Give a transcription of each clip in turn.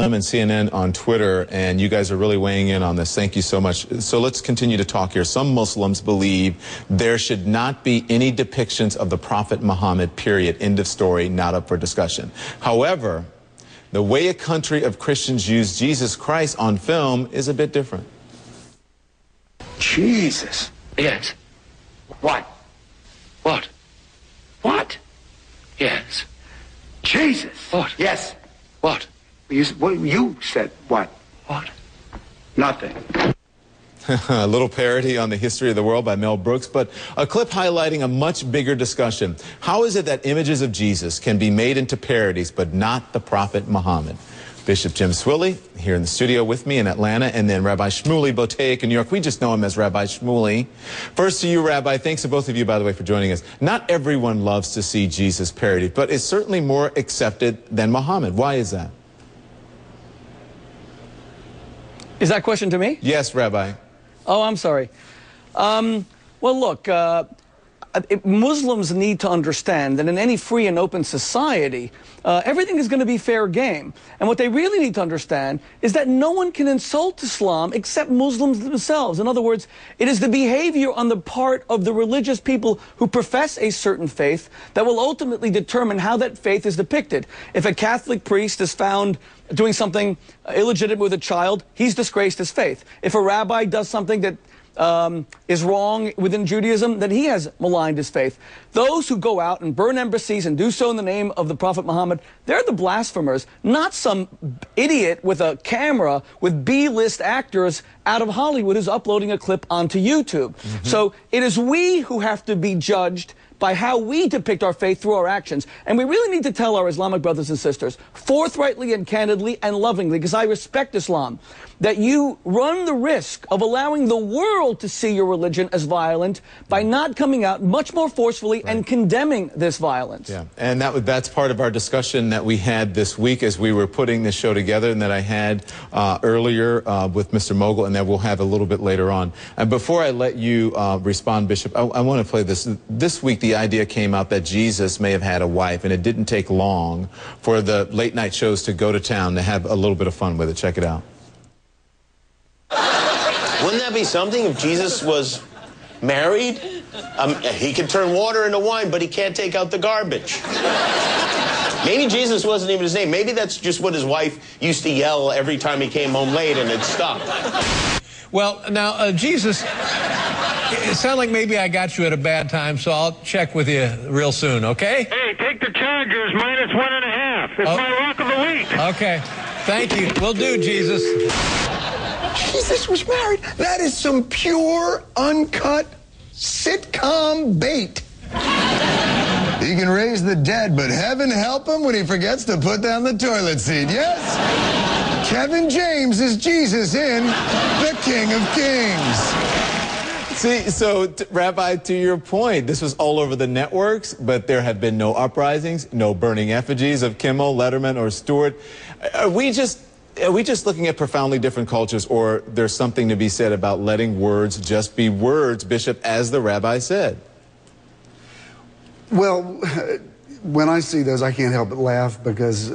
I'm in CNN on Twitter, and you guys are really weighing in on this. Thank you so much. So let's continue to talk here. Some Muslims believe there should not be any depictions of the Prophet Muhammad, period. End of story, not up for discussion. However, the way a country of Christians use Jesus Christ on film is a bit different. Jesus. Yes. What? What? What? Yes. Jesus. What? Yes. What? You said what? What? Nothing. A little parody on the history of the world by Mel Brooks, but a clip highlighting a much bigger discussion. How is it that images of Jesus can be made into parodies, but not the Prophet Muhammad? Bishop Jim Swilley here in the studio with me in Atlanta, and then Rabbi Shmuley Boteik in New York. We just know him as Rabbi Shmuley. First to you, Rabbi. Thanks to both of you, by the way, for joining us. Not everyone loves to see Jesus parodied, but it's certainly more accepted than Muhammad. Why is that? Is that question to me? Yes, Rabbi. Oh, I'm sorry. Well, look, Muslims need to understand that in any free and open society, everything is going to be fair game. And what they really need to understand is that no one can insult Islam except Muslims themselves. In other words, it is the behavior on the part of the religious people who profess a certain faith that will ultimately determine how that faith is depicted. If a Catholic priest is found doing something illegitimate with a child, he's disgraced his faith. If a rabbi does something that is wrong within Judaism, then he has maligned his faith. Those who go out and burn embassies and do so in the name of the Prophet Muhammad, they're the blasphemers, not some idiot with a camera with B-list actors out of Hollywood who's uploading a clip onto YouTube. So it is we who have to be judged by how we depict our faith through our actions. And we really need to tell our Islamic brothers and sisters, forthrightly and candidly and lovingly, because I respect Islam, that you run the risk of allowing the world to see your religion as violent by not coming out much more forcefully and condemning this violence. Yeah, and that's part of our discussion that we had this week as we were putting this show together, and that I had earlier with Mr. Mogul, and that we'll have a little bit later on. And before I let you respond, Bishop, I want to play this. This week, the idea came out that Jesus may have had a wife, and it didn't take long for the late night shows to go to town to have a little bit of fun with it. Check it out. Wouldn't that be something if Jesus was married? He can turn water into wine, but he can't take out the garbage. Maybe Jesus wasn't even his name. Maybe that's just what his wife used to yell every time he came home late, and it stuck. Well, now, Jesus, it sounds like maybe I got you at a bad time, so I'll check with you real soon, okay? Hey, take the Chargers -1.5. It's my lock of the week. Okay. Thank you. Will do, Jesus. Jesus was married. That is some pure, uncut sitcom bait. He can raise the dead, but heaven help him when he forgets to put down the toilet seat. Yes? Kevin James is Jesus in The King of Kings. See, so, Rabbi, to your point, this was all over the networks, but there have been no uprisings, no burning effigies of Kimmel, Letterman, or Stewart. Are we just looking at profoundly different cultures, or there's something to be said about letting words just be words, Bishop, as the rabbi said? Well, when I see those, I can't help but laugh because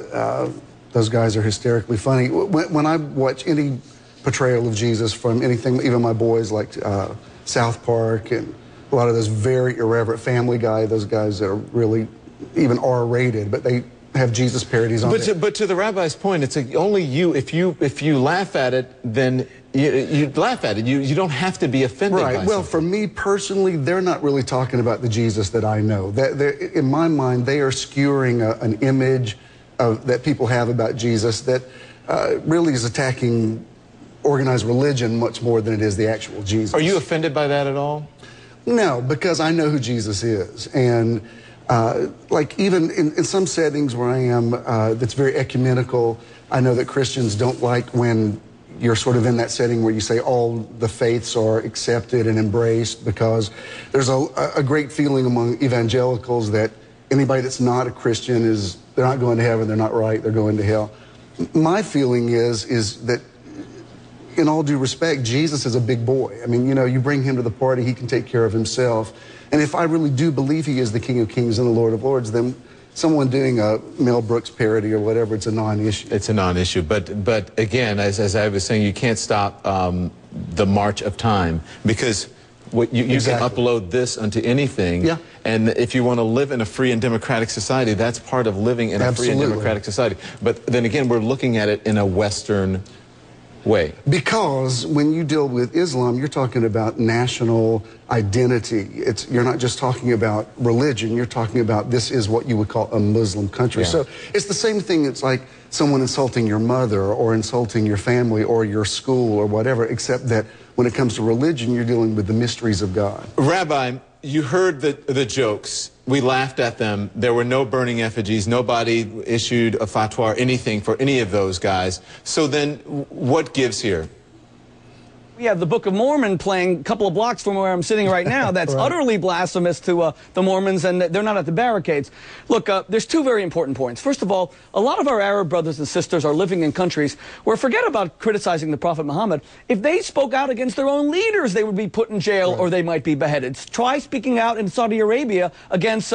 those guys are hysterically funny. When I watch any portrayal of Jesus from anything, even my boys like South Park and a lot of those very irreverent Family Guy, those guys that are really even R-rated, but they have Jesus parodies on it. But to the rabbi's point, it's only you. If you laugh at it, then you laugh at it. You don't have to be offended. Right. By well, something. for me personally, they're not really talking about the Jesus that I know. In my mind, they are skewering an image that people have about Jesus that really is attacking organized religion much more than it is the actual Jesus. Are you offended by that at all? No, because I know who Jesus is, and like even in some settings where I am, that's very ecumenical. I know that Christians don't like when you're sort of in that setting where you say all the faiths are accepted and embraced, because there's a great feeling among evangelicals that anybody that's not a Christian they're not going to heaven, they're not right, they're going to hell. My feeling is that, in all due respect, Jesus is a big boy. I mean, you know, you bring him to the party, he can take care of himself. And if I really do believe he is the King of Kings and the Lord of Lords, then someone doing a Mel Brooks parody or whatever, it's a non-issue. It's a non-issue. But again, as I was saying, you can't stop the march of time, because you Exactly. can upload this onto anything. Yeah. And if you want to live in a free and democratic society, that's part of living in a free and democratic society. But then again, we're looking at it in a Western way. Because when you deal with Islam, you're talking about national identity. You're not just talking about religion, you're talking about this is what you would call a Muslim country. Yeah. So it's the same thing. It's like someone insulting your mother or insulting your family or your school or whatever, except that when it comes to religion, you're dealing with the mysteries of God. Rabbi, you heard the jokes. We laughed at them. There were no burning effigies. Nobody issued a fatwa or anything for any of those guys. So then what gives here? We have the Book of Mormon playing a couple of blocks from where I'm sitting right now. That's right. Utterly blasphemous to the Mormons, and they're not at the barricades. Look, there's two very important points. First of all, a lot of our Arab brothers and sisters are living in countries where, forget about criticizing the Prophet Muhammad, if they spoke out against their own leaders, they would be put in jail or they might be beheaded. Try speaking out in Saudi Arabia against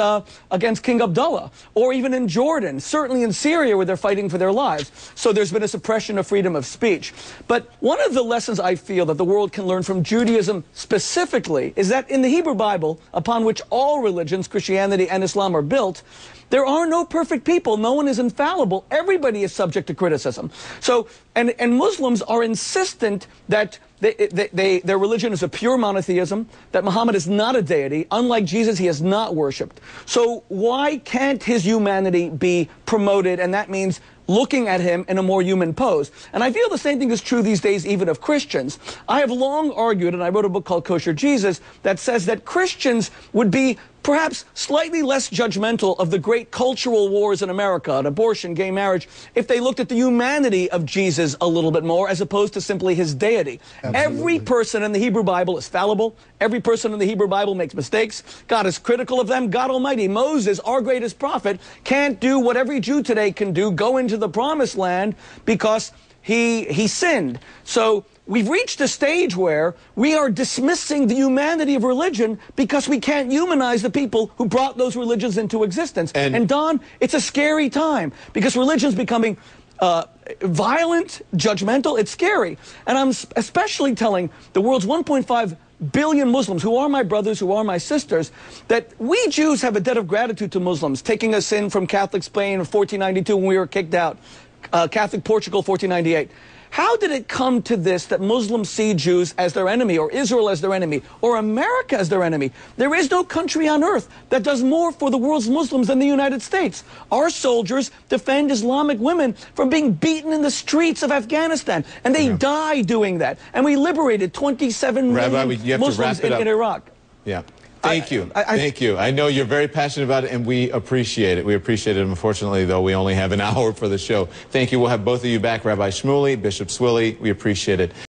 King Abdullah, or even in Jordan, certainly in Syria where they're fighting for their lives. So there's been a suppression of freedom of speech. But one of the lessons I feel that the world can learn from Judaism specifically is that in the Hebrew Bible, upon which all religions, Christianity and Islam, are built, there are no perfect people. No one is infallible. Everybody is subject to criticism. So, and Muslims are insistent that their religion is a pure monotheism, that Muhammad is not a deity. Unlike Jesus, he is not worshipped. So why can't his humanity be promoted? And that means looking at him in a more human pose. And I feel the same thing is true these days even of Christians. I have long argued, and I wrote a book called Kosher Jesus, that says that Christians would be perhaps slightly less judgmental of the great cultural wars in America, on abortion, gay marriage, if they looked at the humanity of Jesus a little bit more, as opposed to simply his deity. Absolutely. Every person in the Hebrew Bible is fallible. Every person in the Hebrew Bible makes mistakes. God is critical of them. God Almighty, Moses, our greatest prophet, can't do what every Jew today can do, go into the promised land, because he sinned. So we've reached a stage where we are dismissing the humanity of religion because we can't humanize the people who brought those religions into existence. And Don, it's a scary time because religion's becoming violent, judgmental. It's scary. And I'm especially telling the world's 1.5 billion Muslims, who are my brothers, who are my sisters, that we Jews have a debt of gratitude to Muslims, taking us in from Catholic Spain in 1492 when we were kicked out, Catholic Portugal 1498. How did it come to this, that Muslims see Jews as their enemy, or Israel as their enemy, or America as their enemy? There is no country on earth that does more for the world's Muslims than the United States. Our soldiers defend Islamic women from being beaten in the streets of Afghanistan, and they die doing that. And we liberated 27 million Muslims in Iraq. Yeah. Thank you. Thank you. I know you're very passionate about it, and we appreciate it. We appreciate it. Unfortunately, though, we only have an hour for the show. Thank you. We'll have both of you back, Rabbi Shmuley, Bishop Swilly. We appreciate it.